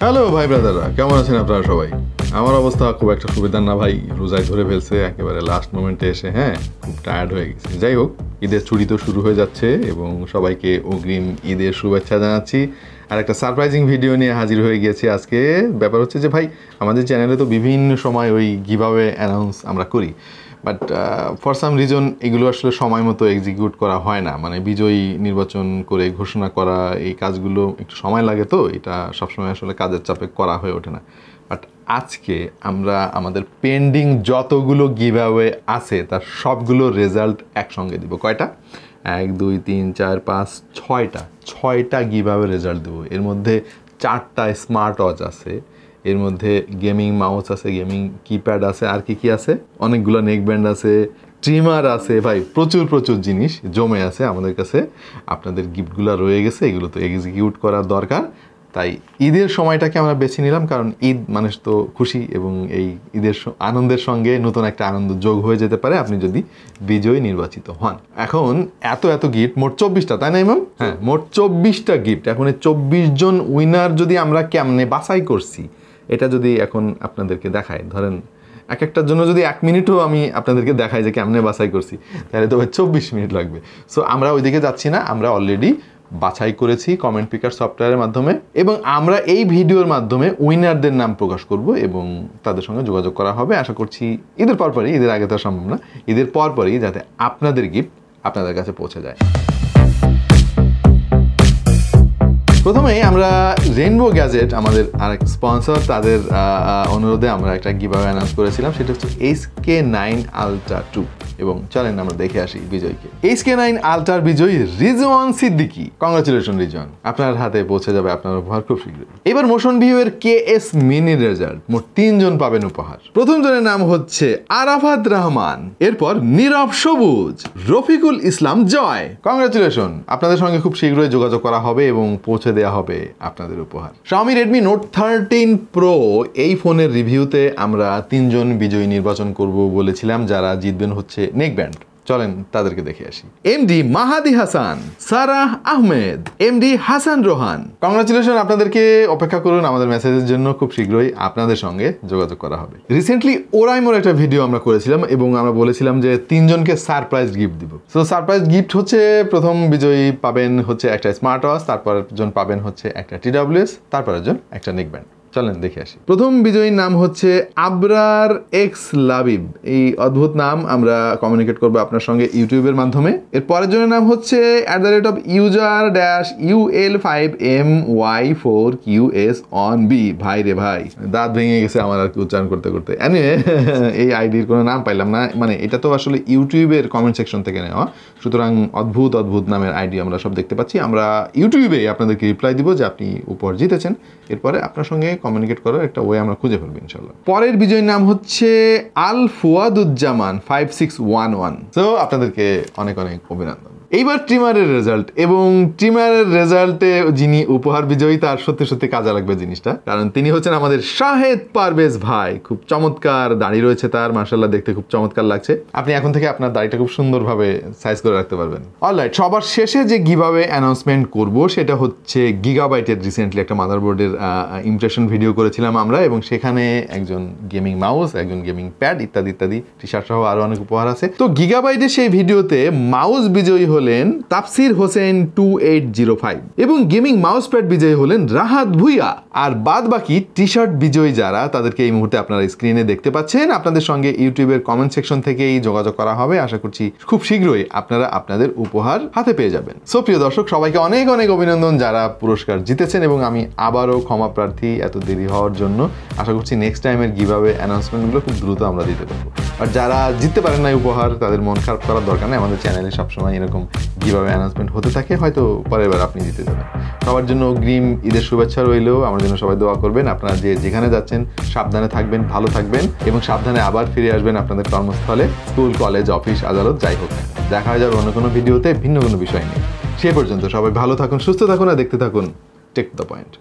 Hello ভাই ব্রাদাররা, কেমন আছেন আপনারা সবাই? আমার অবস্থা খুব একটা সুবিধার না ভাই, রোজায় ধরে ফেলছে একেবারে লাস্ট মোমেন্টে এসে। খুব টায়ার্ড হয়ে গেছি। যাই হোক, ঈদের ছুটি তো শুরু হয়ে যাচ্ছে এবং সবাইকে অগ্রিম ঈদের শুভেচ্ছা জানাচ্ছি। আর একটা সারপ্রাইজিং ভিডিও নিয়ে হাজির হয়ে গিয়েছি আজকে। ব্যাপার হচ্ছে যে ভাই, আমাদের চ্যানেলে তো বিভিন্ন সময় ওই গিভঅ্যাওয়ে অ্যানাউন্স আমরা করি, বাট ফর সাম রিজন এগুলো আসলে সময় মতো এক্সিকিউট করা হয় না। মানে বিজয়ী নির্বাচন করে ঘোষণা করা, এই কাজগুলো একটু সময় লাগে, তো এটা সবসময় আসলে কাজের চাপে করা হয়ে ওঠে না। বাট আজকে আমরা আমাদের পেন্ডিং যতগুলো গিভঅ্যাওয়ে আছে তার সবগুলো রেজাল্ট একসঙ্গে দিব। কয়টা? 1 2 3 4 5 6টা গিভঅ্যাওয়ে রেজাল্ট দেবো। এর মধ্যে 4টা স্মার্ট ওয়াচ আছে, এর মধ্যে গেমিং মাউস আছে, গেমিং কিপ্যাড আছে, আর কি আছে, অনেকগুলো নেক ব্যান্ড আছে, ট্রিমার আছে। ভাই প্রচুর জিনিস জমে আছে আমাদের কাছে। আপনাদের গিফটগুলো রয়ে গেছে, এগুলো তো এক্সিকিউট করার দরকার। তাই ঈদের সময়টাকে আমরা বেছে নিলাম, কারণ ঈদ মানুষ তো খুশি, এবং এই ঈদের আনন্দের সঙ্গে নতুন একটা আনন্দ যোগ হয়ে যেতে পারে আপনি যদি বিজয়ী নির্বাচিত হন। এখন এত গিফট, মোট 24টা, তাই না ইমাম? হ্যাঁ, মোট 24টা গিফট। এখন এই 24 জন উইনার যদি আমরা কেমনে বাছাই করছি এটা যদি এখন আপনাদেরকে দেখাই, ধরেন এক একটার জন্য যদি 1 মিনিটও আমি আপনাদেরকে দেখাই যে কেমনে বাছাই করছি, তাহলে তো 24 মিনিট লাগবে। সো আমরা ওইদিকে যাচ্ছি না, আমরা অলরেডি বাছাই করেছি কমেন্ট পিকার সফটওয়্যারের মাধ্যমে, এবং আমরা এই ভিডিওর মাধ্যমে উইনারদের নাম প্রকাশ করব এবং তাদের সঙ্গে যোগাযোগ করা হবে। আশা করছি ঈদের পরপরই, ঈদের আগে তো সম্ভব না, ঈদের পরপরই যাতে আপনাদের গিফট আপনাদের কাছে পৌঁছে যায়। প্রথমেই আমরা রেইনবো গ্যাজেট, আমাদের আরেক স্পন্সর, তাদের অনুরোধে আমরা একটা গিভঅ্যাওয়ে অ্যানাউন্স করেছিলাম। সেটা হচ্ছে HK9 Ultra 2, এবং চলেন আমরা দেখে আসি বিজয়ীকে। HK9 Ultra বিজয়ী রিজওয়ান সিদ্দিকী। কংগ্রাচুলেশন রিজওয়ান, আপনার হাতে পৌঁছে যাবে আপনার উপহার খুব শীঘ্রই। এবার মোশন ভিউ এর KS মিনি রেজাল্ট, মোট 3 জন পাবেন উপহার। প্রথম জনের নাম হচ্ছে আরাফাত রহমান, এরপর নীরব সবুজ, রফিকুল ইসলাম জয়। কংগ্রাচুলেশন, আপনাদের সঙ্গে খুব শীঘ্রই যোগাযোগ করা হবে এবং পৌঁছে দেওয়া হবে আপনাদের উপহার। Xiaomi Redmi Note 13 Pro, এই ফোনের রিভিউতে আমরা 3 জন বিজয়ী নির্বাচন করব বলেছিলাম, যারা জিতবেন হচ্ছে নেক ব্যান্ড। চলেন তাদেরকে দেখে আসি। MD Mahadi Hasan, Sarah Ahmed, MD Hasan Rohan. Congratulation, আপনাদেরকে অপেক্ষা করুন আমাদের মেসেজের জন্য, খুব শীঘ্রই আপনাদের সঙ্গে যোগাযোগ করা হবে। রিসেন্টলি ওরাইমোর একটা ভিডিও আমরা করেছিলাম এবং আমরা বলেছিলাম যে 3 জনকে সারপ্রাইজ গিফট দিব। সো সারপ্রাইজ গিফট হচ্ছে, প্রথম বিজয়ী পাবেন হচ্ছে একটা স্মার্ট ওয়াচ, তারপরের জন পাবেন হচ্ছে একটা TWS, তারপরের জন একটা নেক ব্যান্ড। চলেন দেখে আসি। প্রথম বিজয়ীর নাম হচ্ছে আবরার এক্স লাবিব। এই অদ্ভুত নাম আমরা কমিউনিকেট করবো আপনার সঙ্গে ইউটিউবের মাধ্যমে। এর পরের জনের নাম হচ্ছে @user-UL5MY4QS1B। ভাই রে ভাই, দাঁত ভেঙে গেছে আমার আর কি উচ্চারণ করতে করতে। এনিওয়ে, এই আইডির কোনো নাম পাইলাম না, মানে এটা তো আসলে ইউটিউবের কমেন্ট সেকশন থেকে নেওয়া, সুতরাং অদ্ভুত নামের আইডি আমরা সব দেখতে পাচ্ছি। আমরা ইউটিউবে আপনাদেরকে রিপ্লাই দিব যে আপনি উপহার জিতেছেন, এরপরে আপনার সঙ্গে কমিউনিকেট করার একটা ওয়ে আমরা খুঁজে ফেলবো ইনশাল্লাহ। পরের বিজয়ীর নাম হচ্ছে আল ফুয়াদুজ্জামান 5611। তো আপনাদেরকে অনেক অভিনন্দন। এইবার ট্রিমারের রেজাল্ট, এবং ট্রিমারের রেজাল্টে যিনি উপহার বিজয়ী তার সত্যি কাজে লাগবে জিনিসটা, কারণ তিনি হচ্ছেন আমাদের শাহেদ পারভেজ ভাই। খুব চমৎকার দাড়ি রয়েছে তার, মাশাআল্লাহ দেখতে খুব চমৎকার লাগছে। আপনি এখন থেকে আপনার দাড়িটা খুব সুন্দরভাবে সাইজ করে রাখতে পারবেন। অলরাইট, সবার শেষে যে গিভঅ্যাওয়ে অ্যানাউন্সমেন্ট করব সেটা হচ্ছে গিগাবাইটের রিসেন্টলি একটা মাদারবোর্ডের ইমপ্রেশন ভিডিও করেছিলাম আমরা, এবং সেখানে একজন গেমিং মাউস, একজন গেমিং প্যাড, ইত্যাদি টি শার্ট সহ আরো অনেক উপহার আছে। তো গিগাবাইটের সেই ভিডিওতে মাউস বিজয়ী হলেন তাফসির হোসেন 2805, এবং গেমিং মাউস প্যাড বিজয়ী হলেন রাহাত ভুইয়া। আর বাদ বাকি টি শার্ট বিজয়ী যারা, তাদেরকে এই মুহূর্তে আপনারা স্ক্রিনে দেখতে পাচ্ছেন। আপনাদের সঙ্গে ইউটিউবের কমেন্ট সেকশন থেকেই যোগাযোগ করা হবে। আশা করছি খুব শীঘ্রই আপনারা আপনাদের উপহার হাতে পেয়ে যাবেন। সো প্রিয় দর্শক, সবাইকে অনেক অভিনন্দন যারা পুরস্কার জিতেছেন, এবং আমি আবারও ক্ষমা প্রার্থী এত দেরি হওয়ার জন্য। আশা করছি নেক্সট টাইমের গিভঅ্যাওয়ে অ্যানাউন্সমেন্টগুলো খুব দ্রুত আমরা দিতে পারবো। আর যারা জিততে পারেন না উপহার, তাদের মন খারাপ করার দরকার নেই, আমাদের চ্যানেলে সবসময় এরকম গিভঅ্যাওয়ে অ্যানাউন্সমেন্ট হতে থাকে, হয়তো পরের বার আপনি জিতে যাবেন। সবার জন্য অগ্রিম ঈদের শুভেচ্ছা রইলেও, আমার জন্য সবাই দোয়া করবেন। আপনারা যেখানে যাচ্ছেন সাবধানে থাকবেন, ভালো থাকবেন, এবং সাবধানে আবার ফিরে আসবেন আপনাদের কর্মস্থলে, স্কুল, কলেজ, অফিস, আদালত, যাই হোক। দেখা হয়ে যাবে অন্য কোনো ভিডিওতে ভিন্ন কোনো বিষয় নিয়ে। সে পর্যন্ত সবাই ভালো থাকুন, সুস্থ থাকুন, আর দেখতে থাকুন টেক দ্য পয়েন্ট।